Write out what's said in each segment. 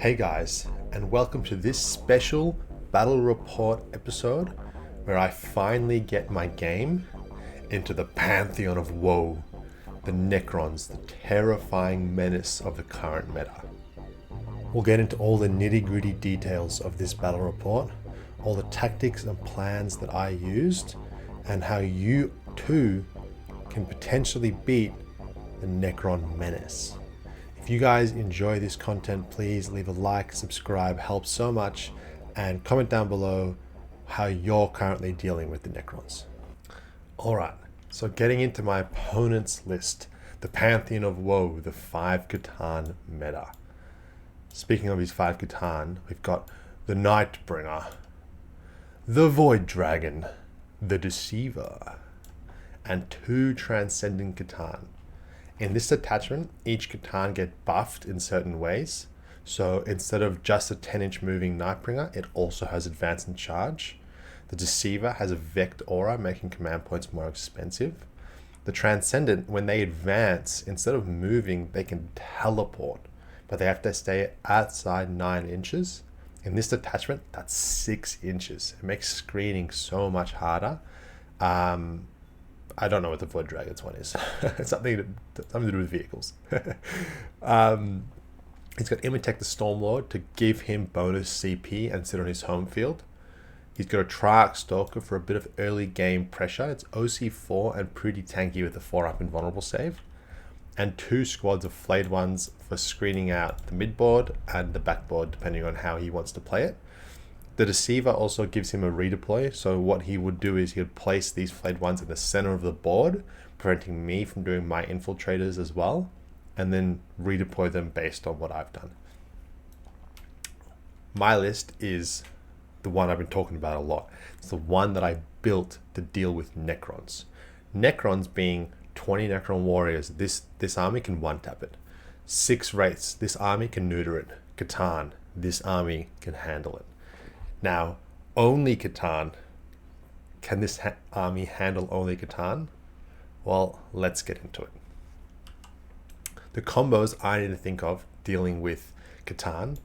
Hey guys, and welcome to this special Battle Report episode where I finally get my game into the Pantheon of Woe, the Necrons, the terrifying menace of the current meta. We'll get into all the nitty-gritty details of this battle report, all the tactics and plans that I used, and how you too can potentially beat the Necron menace. If you guys enjoy this content, please leave a like, subscribe, helps so much, and comment down below how you're currently dealing with the Necrons. Alright, so getting into my opponent's list, the Pantheon of Woe, the 5 Kharn meta. Speaking of his 5 Kharn, we've got the Nightbringer, the Void Dragon, the Deceiver, and 2 Transcendent Kharn. In this attachment, each Kharn get buffed in certain ways. So instead of just a 10-inch moving Nightbringer, it also has advance and charge. The Deceiver has a Vect Aura, making command points more expensive. The Transcendent, when they advance, instead of moving, they can teleport, but they have to stay outside 9 inches. In this attachment, that's 6 inches. It makes screening so much harder. I don't know what the Void Dragon's one is. It's something to do with vehicles. He's got Imitek the Stormlord to give him bonus CP and sit on his home field. He's got a Triarch Stalker for a bit of early game pressure. It's OC4 and pretty tanky with a 4-up invulnerable save. And 2 squads of Flayed Ones for screening out the midboard and the backboard, depending on how he wants to play it. The Deceiver also gives him a redeploy, so what he would do is he would place these Flayed Ones in the center of the board, preventing me from doing my infiltrators as well, and then redeploy them based on what I've done. My list is the one I've been talking about a lot. It's the one that I built to deal with Necrons. Necrons being 20 Necron warriors, this army can one-tap it. 6 Wraiths, this army can neuter it. Kharn, this army can handle it. Now, only Kharn. Can this army handle only Kharn? Well, let's get into it. The combos I need to think of dealing with Kharn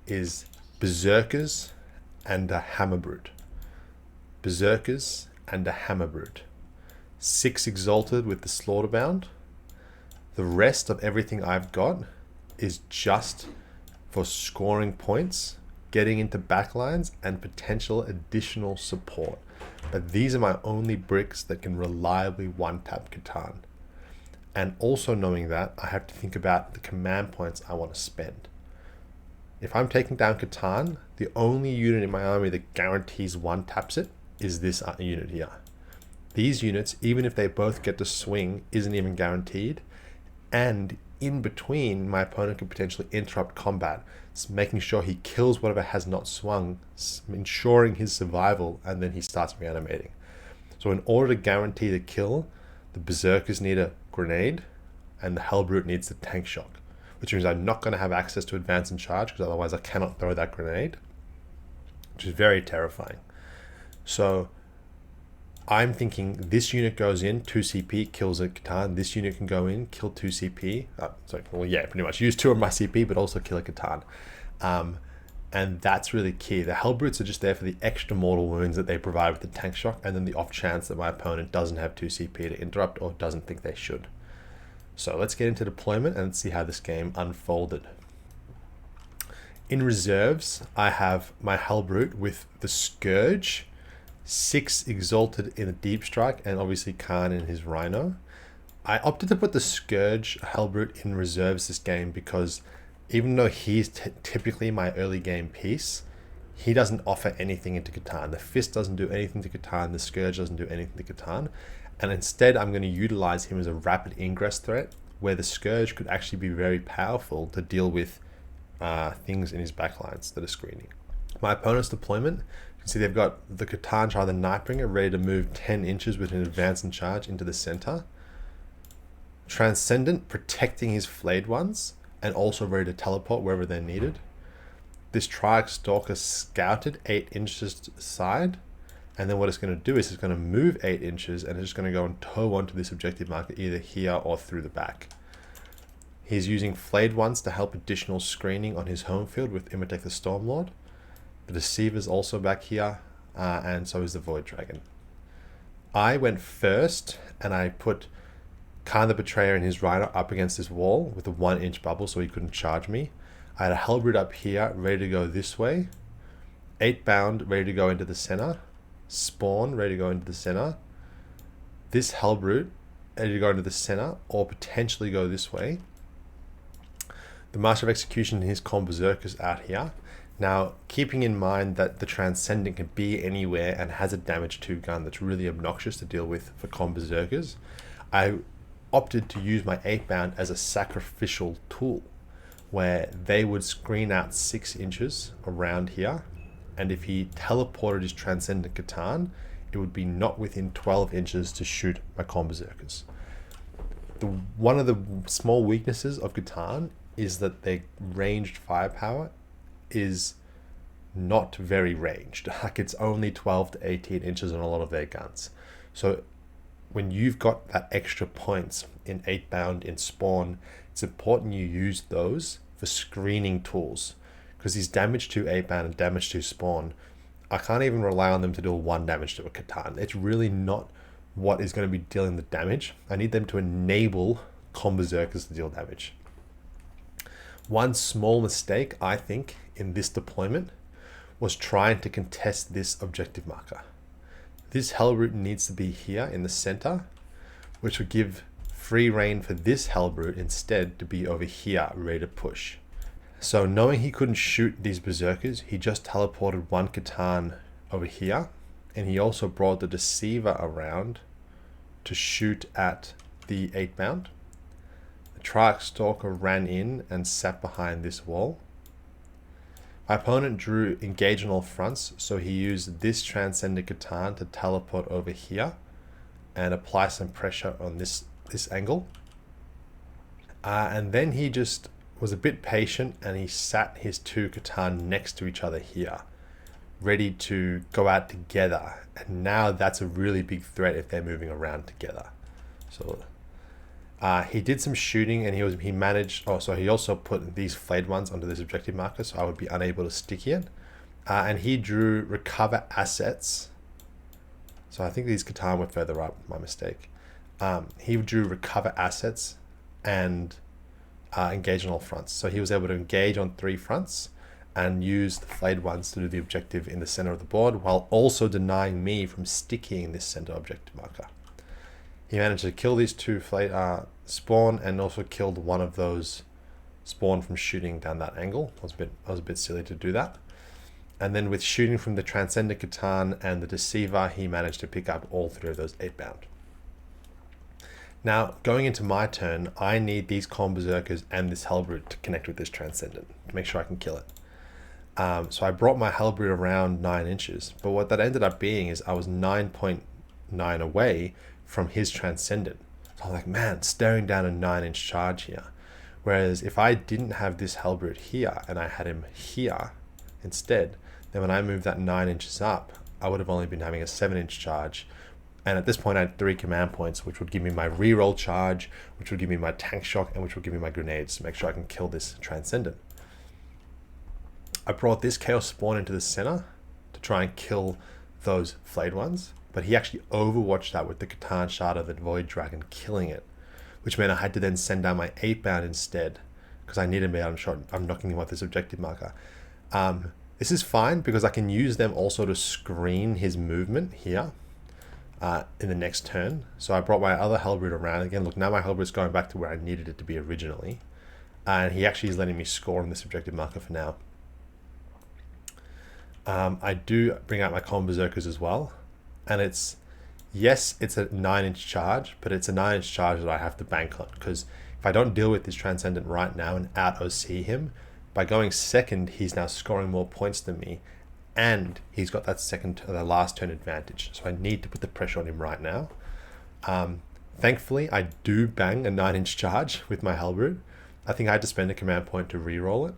is Berzerkers and a Hammerbrute. Berzerkers and a Hammerbrute. 6 Exalted with the Slaughterbound. The rest of everything I've got is just for scoring points, getting into backlines, and potential additional support. But these are my only bricks that can reliably one-tap Kharn. And also knowing that, I have to think about the command points I want to spend. If I'm taking down Kharn, the only unit in my army that guarantees one-taps it is this unit here. These units, even if they both get to swing, isn't even guaranteed. And in between, my opponent could potentially interrupt combat, making sure he kills whatever has not swung, ensuring his survival, and then he starts reanimating. So in order to guarantee the kill, the Berzerkers need a grenade, and the Helbrute needs the tank shock, which means I'm not going to have access to advance and charge, because otherwise I cannot throw that grenade, which is very terrifying. So I'm thinking this unit goes in, 2 CP, kills a Kharn. This unit can go in, kill 2 CP. Pretty much use 2 of my CP, but also kill a Kharn. And that's really key. The Helbrutes are just there for the extra mortal wounds that they provide with the tank shock, and then the off chance that my opponent doesn't have 2 CP to interrupt or doesn't think they should. So let's get into deployment and see how this game unfolded. In reserves, I have my Helbrute with the Scourge, 6 Exalted in the Deep Strike, and obviously Kharn in his Rhino. I opted to put the Scourge Helbrute in reserves this game because even though he's typically my early game piece, he doesn't offer anything into Kharn. The Fist doesn't do anything to Kharn, the Scourge doesn't do anything to Kharn, and instead I'm going to utilize him as a rapid ingress threat, where the Scourge could actually be very powerful to deal with things in his backlines that are screening. My opponent's deployment, see, they've got the Kharn Triarch, the Nightbringer, ready to move 10 inches with an advance and charge into the center. Transcendent, protecting his Flayed Ones, and also ready to teleport wherever they're needed. This Triarch Stalker scouted 8 inches to the side, and then what it's going to do is it's going to move 8 inches, and it's just going to go and toe onto this objective marker either here or through the back. He's using Flayed Ones to help additional screening on his home field with Imitate the Stormlord. The Deceiver's also back here, and so is the Void Dragon. I went first, and I put Kharn the Betrayer and his Rhino up against this wall with a 1-inch bubble so he couldn't charge me. I had a Helbrute up here, ready to go this way. 8-bound, ready to go into the center. Spawn, ready to go into the center. This Helbrute, ready to go into the center, or potentially go this way. The Master of Execution and his Berzerkers out here. Now, keeping in mind that the Transcendent can be anywhere and has a damage 2 gun that's really obnoxious to deal with for Berzerkers, I opted to use my 8-bound as a sacrificial tool, where they would screen out 6 inches around here, and if he teleported his Transcendent Kharn, it would be not within 12 inches to shoot my Berzerkers. One of the small weaknesses of Kharn is that their ranged firepower is not very ranged. Like, it's only 12 to 18 inches on a lot of their guns. So when you've got that extra points in 8-bound, in Spawn, it's important you use those for screening tools, because these damage to 8-bound and damage to Spawn, I can't even rely on them to do 1 damage to a Kharn. It's really not what is going to be dealing the damage. I need them to enable Berzerkers to deal damage. One small mistake, I think, in this deployment was trying to contest this objective marker. This Helbrute needs to be here in the center, which would give free reign for this Helbrute instead to be over here, ready to push. So knowing he couldn't shoot these Berzerkers, he just teleported 1 Kharn over here, and he also brought the Deceiver around to shoot at the 8-bound. Triarch Stalker ran in and sat behind this wall. My opponent drew Engage on all fronts, so he used this Transcendent Kharn to teleport over here and apply some pressure on this angle. And then he just was a bit patient, and he sat his 2 Kharn next to each other here, ready to go out together. And now that's a really big threat if they're moving around together. So he did some shooting, and he managed. Oh, so he also put these Flayed Ones onto this objective marker, so I would be unable to stick it. And he drew Recover Assets. So I think these Kharn were further up. My mistake. He drew Recover Assets and Engage on all fronts. So he was able to engage on 3 fronts and use the Flayed Ones to do the objective in the center of the board, while also denying me from sticking this center objective marker. He managed to kill these 2 Spawn, and also killed one of those Spawn from shooting down that angle. I was a bit silly to do that. And then with shooting from the Transcendent Kharn and the Deceiver, he managed to pick up all 3 of those 8-bound. Now, going into my turn, I need these Berzerkers and this Helbrute to connect with this Transcendent to make sure I can kill it. So I brought my Helbrute around 9 inches, but what that ended up being is I was 9.9 away from his Transcendent. So I'm like, man, staring down a 9-inch charge here. Whereas if I didn't have this Helbrute here and I had him here instead, then when I moved that 9 inches up, I would have only been having a 7-inch charge. And at this point I had 3 command points, which would give me my reroll charge, which would give me my tank shock, and which would give me my grenades to make sure I can kill this Transcendent. I brought this Chaos Spawn into the center to try and kill those Flayed Ones, but he actually overwatched that with the Kharn Shard of the Void Dragon, killing it, which meant I had to then send down my 8-bound instead, because I needed me out of shot. I'm knocking him off this objective marker. This is fine because I can use them also to screen his movement here in the next turn. So I brought my other Helbrute around again. Look, now my Helbrute's going back to where I needed it to be originally, and he actually is letting me score on this objective marker for now. I do bring out my Berzerkers as well, and it's a 9-inch charge, but it's a 9-inch charge that I have to bank on, because if I don't deal with this Transcendent right now and out OC him, by going second, he's now scoring more points than me, and he's got that the last turn advantage. So I need to put the pressure on him right now. Thankfully, I do bang a 9-inch charge with my Helbrute. I think I had to spend a command point to re-roll it.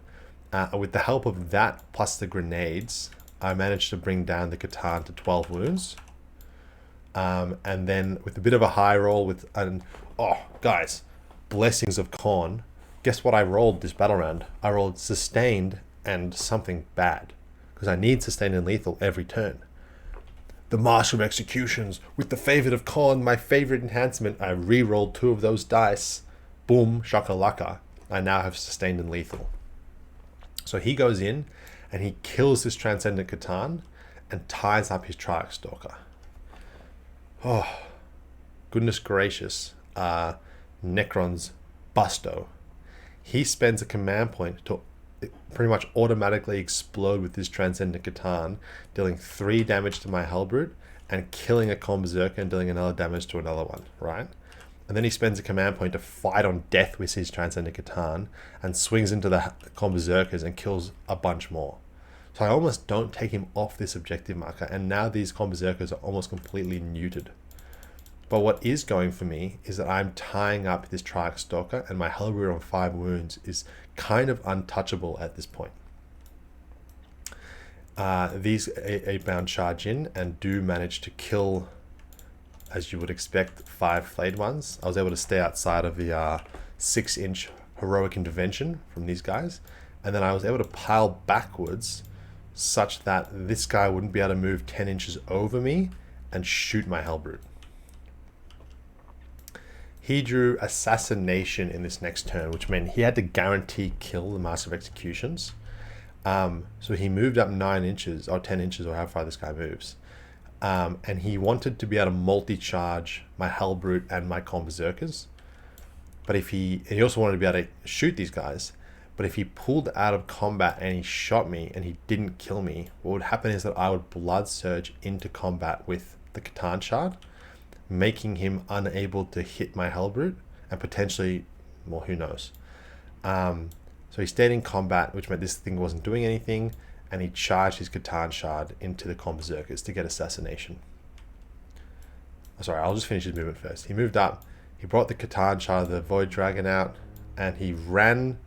With the help of that plus the grenades, I managed to bring down the Kharn to 12 wounds. And then with a bit of a high roll guys, blessings of Kharn, guess what I rolled this battle round? I rolled sustained and something bad, because I need sustained and lethal every turn. The Master of Executions with the Favorite of Kharn, my favorite enhancement. I re-rolled 2 of those dice. Boom, shakalaka. I now have sustained and lethal. So he goes in and he kills this Transcendent Catan and ties up his Triarch Stalker. Oh, goodness gracious. Necron's Busto. He spends a command point to pretty much automatically explode with this Transcendent Catan, dealing 3 damage to my Helbrute and killing a Berserker and dealing another damage to another one, right? And then he spends a command point to fight on death with his Transcendent Catan and swings into the Berserkers and kills a bunch more. So I almost don't take him off this objective marker, and now these Berserkers are almost completely neutered. But what is going for me is that I'm tying up this Triarch Stalker, and my Helbrute on 5 wounds is kind of untouchable at this point. These 8-bound charge in and do manage to kill, as you would expect, 5 flayed ones. I was able to stay outside of the 6-inch heroic intervention from these guys, and then I was able to pile backwards such that this guy wouldn't be able to move 10 inches over me and shoot my Helbrute. He drew Assassination in this next turn, which meant he had to guarantee kill the Master of Executions. So he moved up 9 inches, or 10 inches, or how far this guy moves. And he wanted to be able to multi-charge my Helbrute and my Berserkers. But he also wanted to be able to shoot these guys. But if he pulled out of combat and he shot me and he didn't kill me, what would happen is that I would Blood Surge into combat with the Catan Shard, making him unable to hit my Helbrute and potentially, well, who knows. So he stayed in combat, which meant this thing wasn't doing anything, and he charged his Catan Shard into the Berserkers to get Assassination. Sorry, I'll just finish his movement first. He moved up, he brought the Catan Shard of the Void Dragon out, and he ran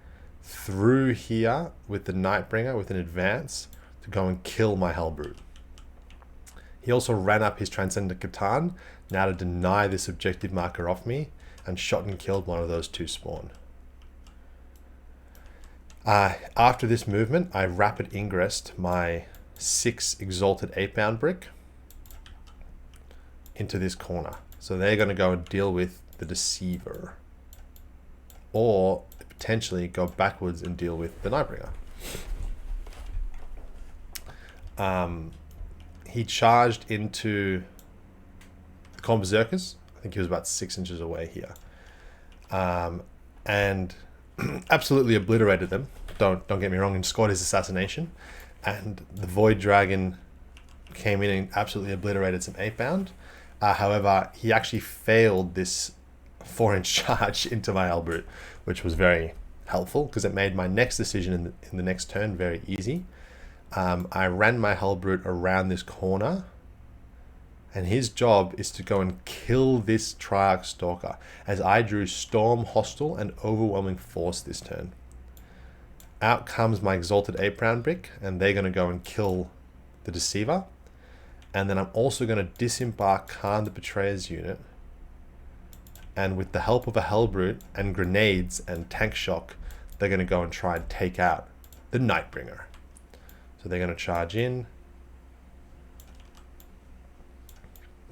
through here with the Nightbringer with an advance to go and kill my Helbrute. He also ran up his Transcendent Catan, now to deny this objective marker off me, and shot and killed one of those 2 spawn. After this movement, I rapid ingressed my 6 Exalted Eightbound brick into this corner. So they're going to go and deal with the Deceiver, or potentially go backwards and deal with the Nightbringer. He charged into the Berserkers. I think he was about 6 inches away here, and absolutely obliterated them. Don't get me wrong, and scored his Assassination. And the Void Dragon came in and absolutely obliterated some 8-bound. However, he actually failed this 4-inch charge into my Helbrute, which was very helpful because it made my next decision in the next turn very easy. I ran my Helbrute around this corner, and his job is to go and kill this Triarch Stalker, as I drew Storm, Hostile, and Overwhelming Force this turn. Out comes my Exalted Eightbound brick, and they're going to go and kill the Deceiver. And then I'm also going to disembark Kharn the Betrayer's unit, and with the help of a Helbrute and grenades and tank shock, they're going to go and try and take out the Nightbringer. So they're going to charge in.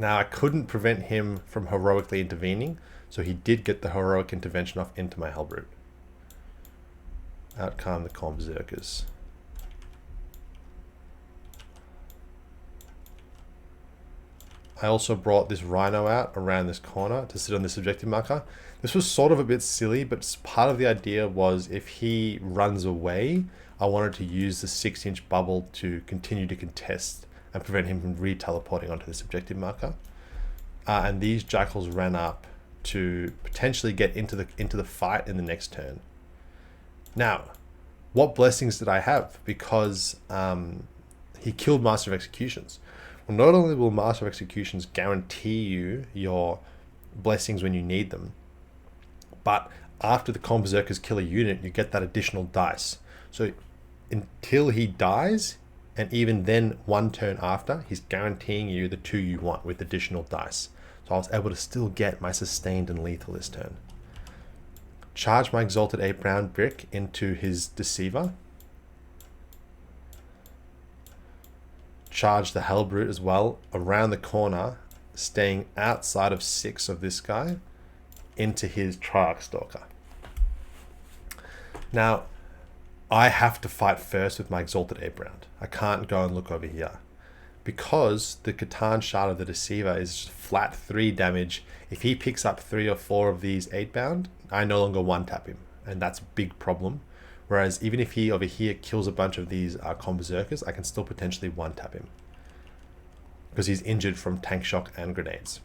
Now I couldn't prevent him from heroically intervening, so he did get the heroic intervention off into my Helbrute. Out come the Berserkers. I also brought this Rhino out around this corner to sit on this objective marker. This was sort of a bit silly, but part of the idea was if he runs away, I wanted to use the 6-inch bubble to continue to contest and prevent him from re-teleporting onto this objective marker. And these Jakhals ran up to potentially get into the fight in the next turn. Now, what blessings did I have? Because he killed Master of Executions. Well, not only will Master of Executions guarantee you your blessings when you need them, but after the Berserkers kill a unit, you get that additional dice. So until he dies, and even then 1 turn after, he's guaranteeing you the 2 you want with additional dice. So I was able to still get my sustained and lethal this turn. charge my Exalted Eightbound brick into his Deceiver. Charge the Helbrute as well around the corner, staying outside of 6 of this guy into his Triarch Stalker. Now, I have to fight first with my Exalted Eightbound. I can't go and look over here. Because the Kharn Shard of the Deceiver is just flat 3 damage, if he picks up 3 or 4 of these 8-bound, I no longer one-tap him. And that's a big problem. Whereas even if he over here kills a bunch of these Berzerkers, I can still potentially one-tap him. Because he's injured from tank shock and grenades.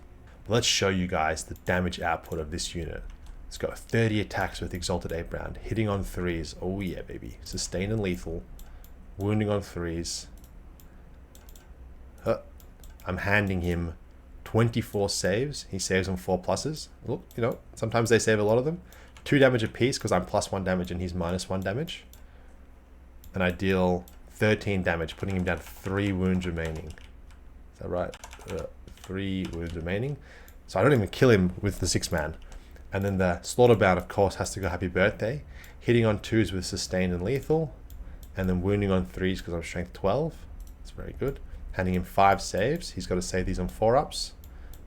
But let's show you guys the damage output of this unit. Let's go 30 attacks with Exalted Eightbound, hitting on 3s. Oh yeah, baby. Sustained and lethal. Wounding on 3s. I'm handing him 24 saves. He saves on 4 pluses. Look, you know, sometimes they save a lot of them. 2 damage apiece because I'm +1 damage and he's -1 damage. And I deal 13 damage, putting him down to 3 wounds remaining. Is that right? 3 wounds remaining. So I don't even kill him with the 6-man. And then the Slaughterbound, of course, has to go happy birthday. Hitting on 2s with sustained and lethal. And then wounding on 3s because I'm strength 12. That's very good. Handing him 5 saves. He's got to save these on 4-ups.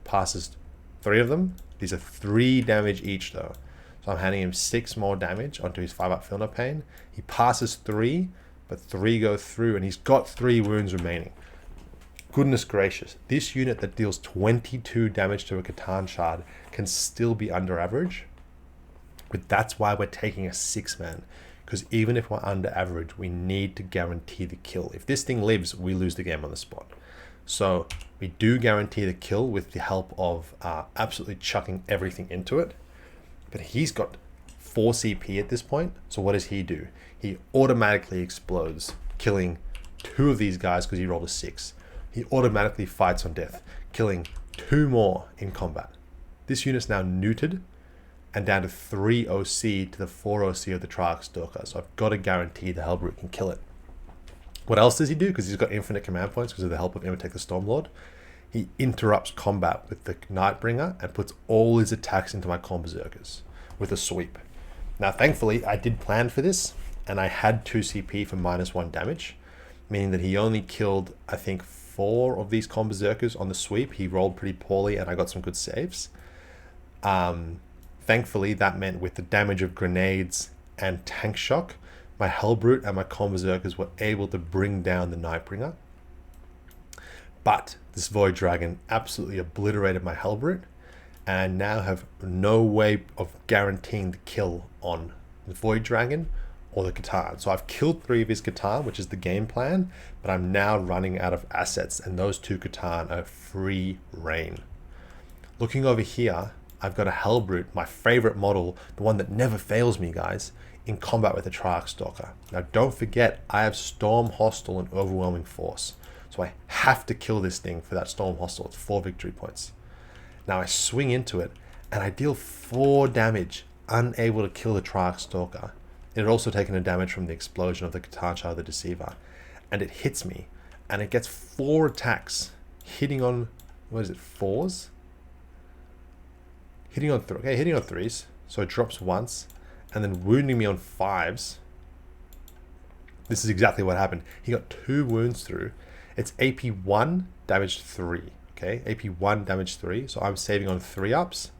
Passes 3 of them. These are 3 damage each though. So I'm handing him 6 more damage onto his 5-up Feel No Pain. He passes 3, but 3 go through and he's got 3 wounds remaining. Goodness gracious. This unit that deals 22 damage to a Kharn Shard can still be under average. But that's why we're taking a 6-man. Because even if we're under average, we need to guarantee the kill. If this thing lives, we lose the game on the spot. So we do guarantee the kill with the help of absolutely chucking everything into it. But he's got 4 CP at this point. So what does he do? He automatically explodes, killing 2 of these guys because he rolled a 6. He automatically fights on death, killing 2 more in combat. This unit's now neutered and down to 3 OC to the 4 OC of the Triarch Stalker. So I've got to guarantee the Helbrute can kill it. What else does he do? Because he's got infinite command points because of the help of Imitate the Stormlord. He interrupts combat with the Nightbringer and puts all his attacks into my Berzerkers with a sweep. Now, thankfully, I did plan for this, and I had 2 CP for -1 damage, meaning that he only killed, I think, 4 of these Berzerkers on the sweep. He rolled pretty poorly, and I got some good saves. Thankfully, that meant with the damage of grenades and tank shock, my Helbrute and my Berzerkers were able to bring down the Nightbringer. But this Void Dragon absolutely obliterated my Helbrute, and now have no way of guaranteeing the kill on the Void Dragon or the Kharn. So I've killed 3 of his Kharn, which is the game plan, but I'm now running out of assets, and those 2 Kharn are free reign. Looking over here, I've got a Helbrute, my favorite model, the one that never fails me, guys, in combat with the Triarch Stalker. Now, don't forget, I have Storm Hostile and Overwhelming Force. So I have to kill this thing for that Storm Hostile. It's 4 victory points. Now I swing into it, and I deal 4 damage, unable to kill the Triarch Stalker. It had also taken a damage from the explosion of the Kharn Shard of the Deceiver. And it hits me, and it gets 4 attacks, hitting on, what is it, 4s? Hitting on 3s, so it drops once, and then wounding me on 5s. This is exactly what happened. He got 2 wounds through. It's AP 1, damage 3. Okay, AP 1, damage 3. So I'm saving on 3-ups.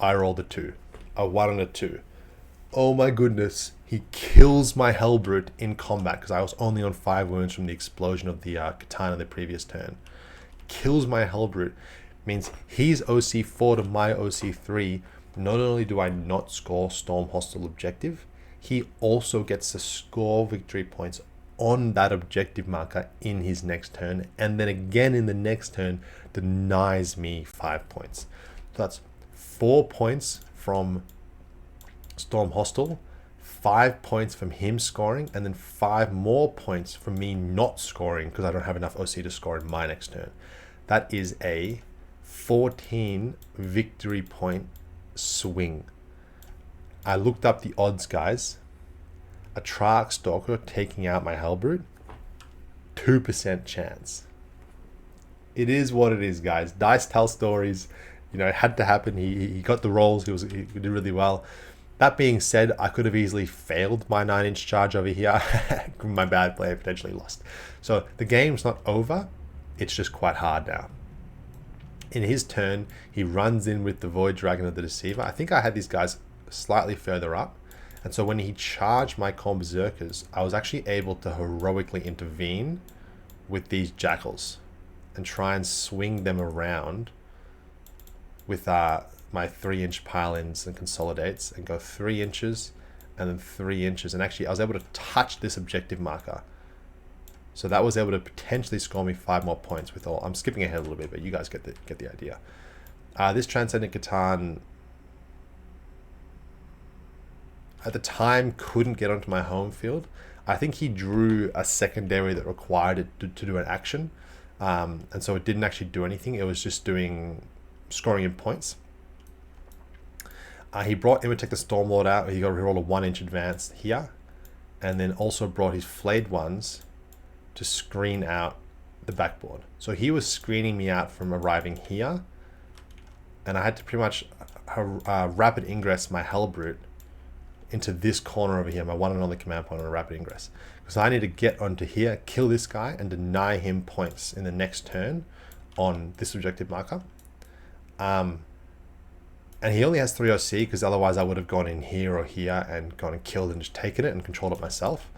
I rolled a 2. A 1 and a 2. Oh my goodness. He kills my Helbrute in combat because I was only on 5 wounds from the explosion of the Kharn in the previous turn. Kills my Helbrute. Means he's OC4 to my OC3. Not only do I not score Storm Hostile objective, he also gets to score victory points on that objective marker in his next turn, and then again in the next turn denies me 5 points. So that's 4 points from Storm Hostile, 5 points from him scoring, and then 5 more points from me not scoring because I don't have enough OC to score in my next turn. That is a 14 victory point swing. I looked up the odds, guys. A Triarch Stalker taking out my Helbrute, 2% chance. It is what it is, guys. Dice tell stories. You know, it had to happen. He got the rolls. He did really well. That being said, I could have easily failed my 9-inch charge over here. My bad play, potentially lost. So the game's not over. It's just quite hard now. In his turn, he runs in with the Void Dragon of the Deceiver. I think I had these guys slightly further up. And so when he charged my Berzerkers, I was actually able to heroically intervene with these Jakhals and try and swing them around with my 3-inch pile-ins and consolidates and go 3 inches and then 3 inches. And actually, I was able to touch this objective marker. So that was able to potentially score me 5 more points with all. I'm skipping ahead a little bit, but you guys get the idea. This Transcendent Catan at the time couldn't get onto my home field. I think he drew a secondary that required it to do an action. And so it didn't actually do anything. It was just scoring in points. He brought Imitate the Stormlord out. He got to roll a 1-inch advance here. And then also brought his Flayed Ones to screen out the backboard. So he was screening me out from arriving here. And I had to pretty much rapid ingress my Helbrute into this corner over here, my one and only command point on a rapid ingress. Because I need to get onto here, kill this guy, and deny him points in the next turn on this objective marker. And he only has 3 OC, because otherwise I would have gone in here or here and gone and killed and just taken it and controlled it myself.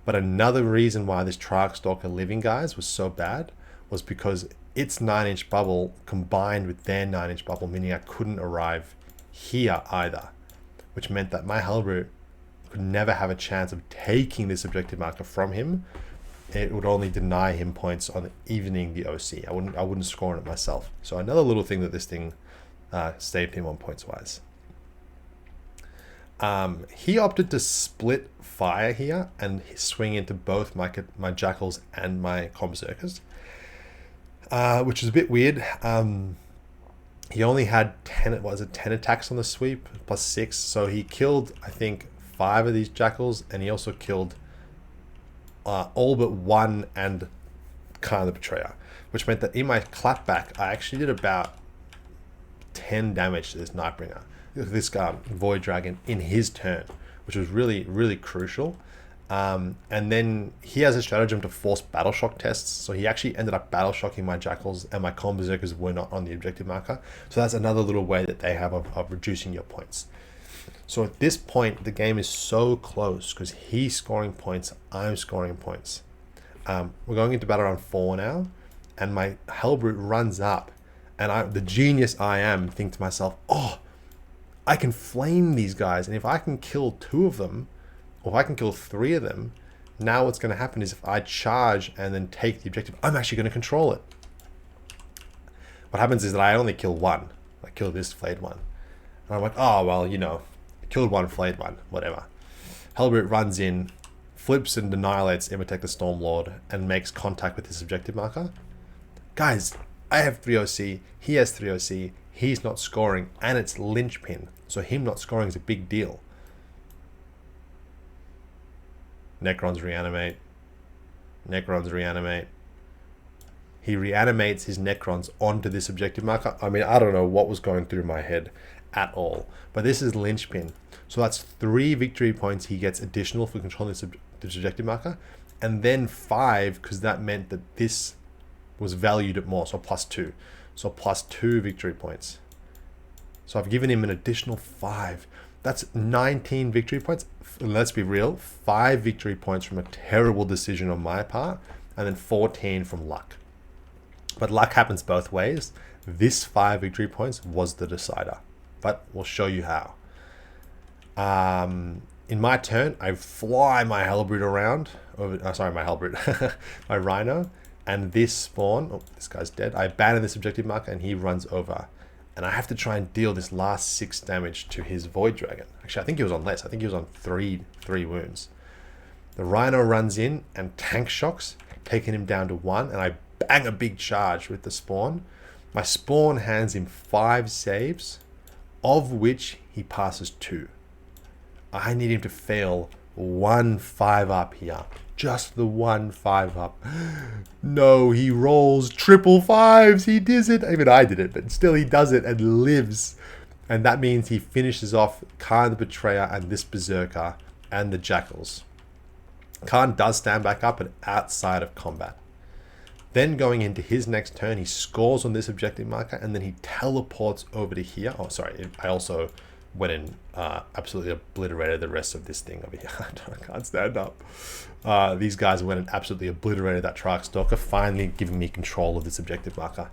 But another reason why this Triarch Stalker Living guys was so bad was because its 9-inch bubble combined with their 9-inch bubble, meaning I couldn't arrive here either, which meant that my Helbrute could never have a chance of taking this objective marker from him. It would only deny him points on evening the OC. I wouldn't score on it myself. So another little thing that this thing saved him on points wise. He opted to split fire here and swing into both my Jakhals and my Berzerkers, which is a bit weird. He only had 10 attacks on the sweep plus 6, so he killed I think 5 of these Jakhals, and he also killed all but 1 and Kharn the Betrayer, which meant that in my clapback I actually did about 10 damage to this Nightbringer, this Void Dragon, in his turn, which was really, really crucial. And then he has a stratagem to force battle shock tests, so he actually ended up battle shocking my Jakhals, and my Berzerkers were not on the objective marker. So that's another little way that they have of reducing your points. So at this point the game is so close because he's scoring points, I'm scoring points. We're going into battle round 4 now, and my Helbrute runs up, and the genius I am, think to myself, oh, I can flame these guys, and if I can kill 2 of them, or if I can kill 3 of them, now what's going to happen is if I charge and then take the objective, I'm actually going to control it. What happens is that I only kill 1. I kill this flayed one. And I'm like, oh, well, you know, killed 1, flayed 1, whatever. Helbrute runs in, flips and annihilates Imitate the Stormlord, and makes contact with his objective marker. Guys, I have 3 OC, he has 3 OC, he's not scoring, and it's linchpin. So him not scoring is a big deal. Necrons reanimate. Necrons reanimate. He reanimates his Necrons onto this objective marker. I mean, I don't know what was going through my head at all. But this is linchpin. So that's 3 victory points he gets additional for controlling this objective marker. And then 5, because that meant that this was valued at more. So +2. So +2 victory points. So I've given him an additional 5. That's 19 victory points. Let's be real, 5 victory points from a terrible decision on my part, and then 14 from luck. But luck happens both ways. This 5 victory points was the decider, but we'll show you how. In my turn, I fly my Helbrute around. My Rhino, and this spawn. Oh, this guy's dead. I abandon this objective marker, and he runs over. And I have to try and deal this last 6 damage to his Void Dragon. Actually, I think he was on less. I think he was on 3 wounds. The Rhino runs in and tank shocks, taking him down to 1. And I bang a big charge with the spawn. My spawn hands him 5 saves, of which he passes 2. I need him to fail 1 5-up here. Just the 1 5-up. No, he rolls triple 5s. He does it. Even I did it, but still he does it and lives. And that means he finishes off Kharn the Betrayer and this Berzerker and the Jakhals. Kharn does stand back up but outside of combat. Then going into his next turn, he scores on this objective marker and then he teleports over to here. Oh, sorry. I also went and absolutely obliterated the rest of this thing over here. I can't stand up. These guys went and absolutely obliterated that Trarch Stalker, finally giving me control of this objective marker.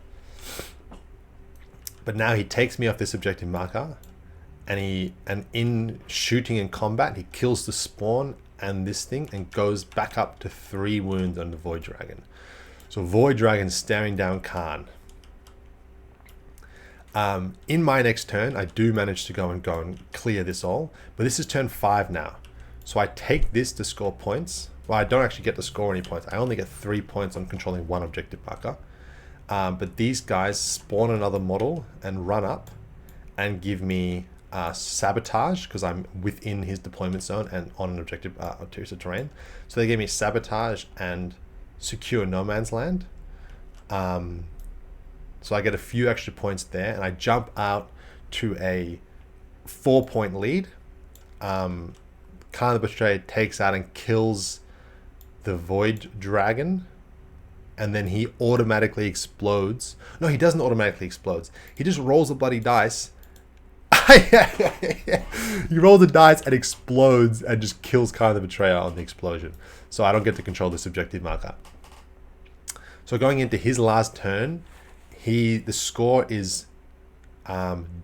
But now he takes me off this objective marker, and in shooting and combat, he kills the spawn and this thing and goes back up to 3 wounds on the Void Dragon. So Void Dragon staring down Kharn. In my next turn, I do manage to go and clear this all, but this is turn 5 now. So I take this to score points. Well, I don't actually get to score any points. I only get 3 points on controlling 1 objective marker. But these guys spawn another model and run up and give me Sabotage, because I'm within his deployment zone and on an objective piece of terrain. So they give me Sabotage and Secure No Man's Land. So I get a few extra points there, and I jump out to a 4-point lead. Kharn the Betrayer takes out and kills the Void Dragon, and then he automatically explodes. No, he doesn't automatically explode. He just rolls a bloody dice. He rolls the dice and explodes and just kills Kharn the Betrayer on the explosion. So I don't get to control this objective marker. So going into his last turn, the score is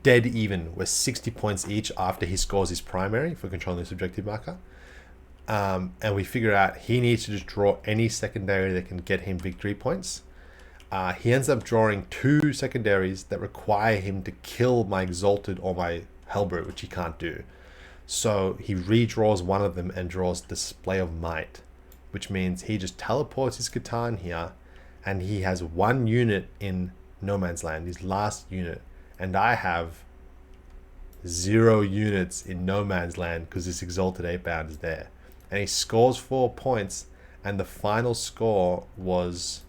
dead even. We're 60 points each after he scores his primary for controlling this objective marker. And we figure out he needs to just draw any secondary that can get him victory points. He ends up drawing 2 secondaries that require him to kill my Exalted or my Helbrute, which he can't do. So he redraws one of them and draws Display of Might, which means he just teleports his Catan here, and he has 1 unit in No Man's Land, his last unit, and I have 0 units in No Man's Land because this Exalted Eightbound is there. And he scores 4 points, and the final score was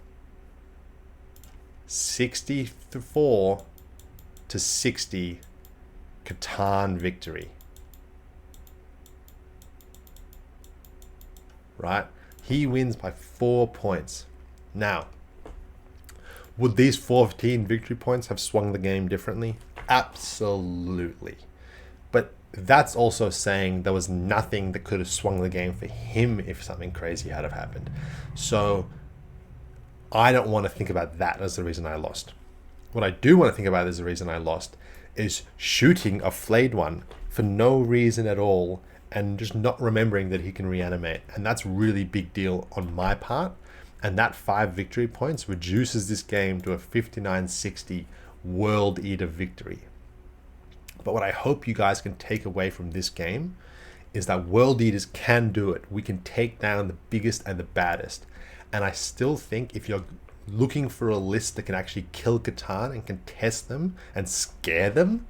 64 to 60 Catan victory. Right? He wins by 4 points. Now, would these 14 victory points have swung the game differently? Absolutely. But that's also saying there was nothing that could have swung the game for him if something crazy had have happened. So I don't want to think about that as the reason I lost. What I do want to think about as the reason I lost is shooting a flayed one for no reason at all and just not remembering that he can reanimate. And that's really big deal on my part. And that 5 victory points reduces this game to a 59-60 World Eater victory. But what I hope you guys can take away from this game is that World Eaters can do it. We can take down the biggest and the baddest. And I still think if you're looking for a list that can actually kill Catan and can test them and scare them,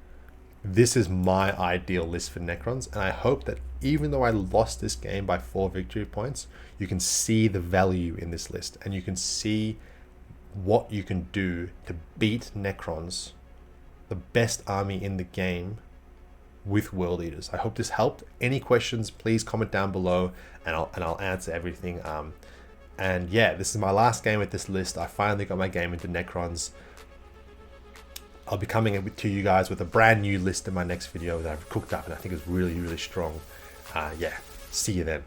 this is my ideal list for Necrons. And I hope that even though I lost this game by 4 victory points, you can see the value in this list. And you can see what you can do to beat Necrons, the best army in the game, with World Eaters. I hope this helped. Any questions, please comment down below and I'll answer everything. And yeah, this is my last game with this list. I finally got my game into Necrons. I'll be coming to you guys with a brand new list in my next video that I've cooked up and I think is really, really strong. Yeah, see you then.